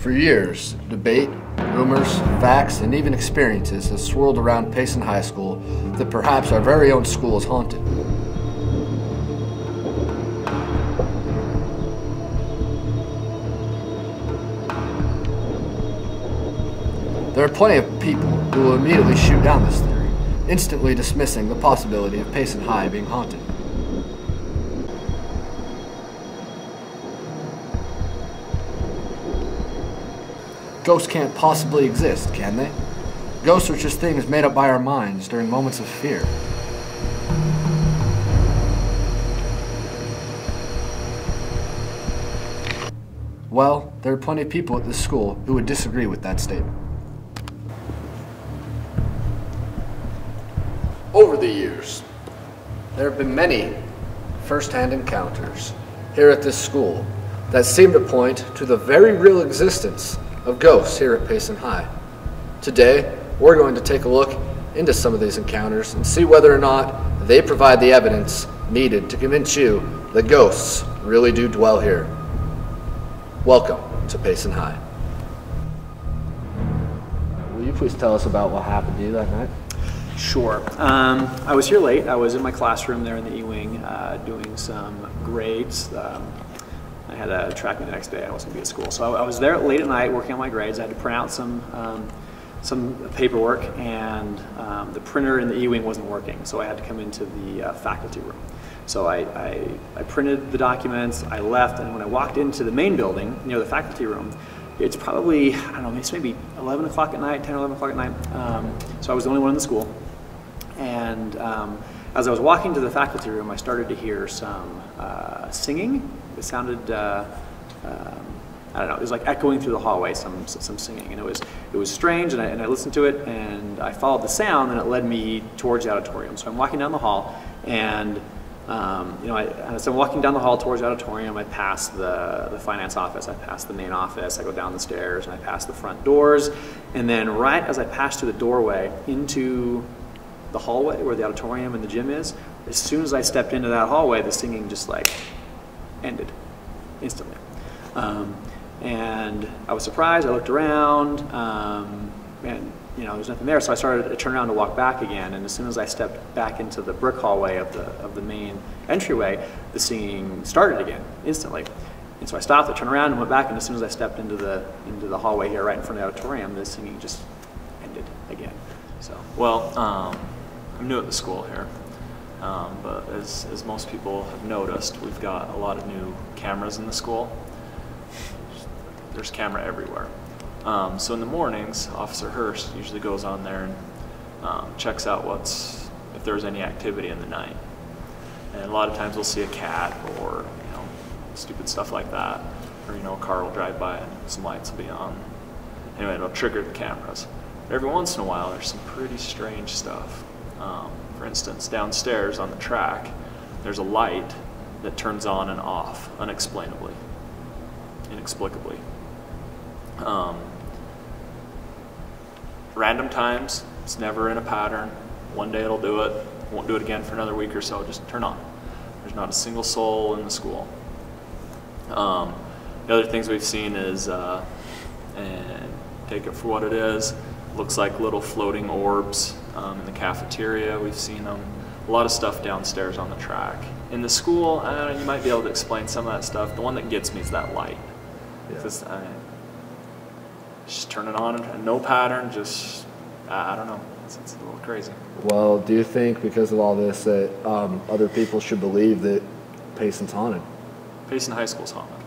For years, debate, rumors, facts, and even experiences have swirled around Payson High School that perhaps our very own school is haunted. There are plenty of people who will immediately shoot down this theory, instantly dismissing the possibility of Payson High being haunted. Ghosts can't possibly exist, can they? Ghosts are just things made up by our minds during moments of fear. Well, there are plenty of people at this school who would disagree with that statement. Over the years, there have been many first-hand encounters here at this school that seem to point to the very real existence of ghosts here at Payson High. Today, we're going to take a look into some of these encounters and see whether or not they provide the evidence needed to convince you that ghosts really do dwell here. Welcome to Payson High. Will you please tell us about what happened to you that night? Sure. I was here late. I was in my classroom there in the E-Wing doing some grades. I had a track meet the next day. I wasn't going to be at school. So I was there late at night working on my grades. I had to print out some paperwork, and the printer in the E-Wing wasn't working, so I had to come into the faculty room. So I printed the documents, I left, and when I walked into the main building near the faculty room, it's probably, I don't know, it's maybe 11 o'clock at night, 10 or 11 o'clock at night. So I was the only one in the school. And as I was walking to the faculty room, I started to hear some singing. It sounded, I don't know, it was like echoing through the hallway, some singing. And it was strange, and I listened to it, and I followed the sound, and it led me towards the auditorium. So I'm walking down the hall, and as I'm walking down the hall towards the auditorium, I pass the finance office, I pass the main office, I go down the stairs, and I pass the front doors. And then right as I pass through the doorway into the hallway where the auditorium and the gym is, as soon as I stepped into that hallway, the singing just like ended instantly. And I was surprised. I looked around, and there's nothing there. So I turned around to walk back again. And as soon as I stepped back into the brick hallway of the main entryway, the singing started again instantly. And so I stopped, I turned around and went back. And as soon as I stepped into the hallway here, right in front of the auditorium, the singing just ended again. So well, I'm new at the school here. But as most people have noticed, we've got a lot of new cameras in the school. There's camera everywhere. So in the mornings, Officer Hurst usually goes on there and checks out if there's any activity in the night. And a lot of times we'll see a cat or stupid stuff like that, or a car will drive by and some lights will be on. Anyway, it'll trigger the cameras. But every once in a while, there's some pretty strange stuff. For instance, downstairs on the track, there's a light that turns on and off inexplicably. Random times, it's never in a pattern. One day it'll do it, won't do it again for another week or so, just turn on. There's not a single soul in the school. The other things we've seen is, and take it for what it is, looks like little floating orbs in the cafeteria. We've seen them. A lot of stuff downstairs on the track. In the school, you might be able to explain some of that stuff. The one that gets me is that light. Yeah. Just turn it on and no pattern, just, I don't know, it's a little crazy. Well, do you think because of all this that other people should believe that Payson's haunted? Payson High School's haunted.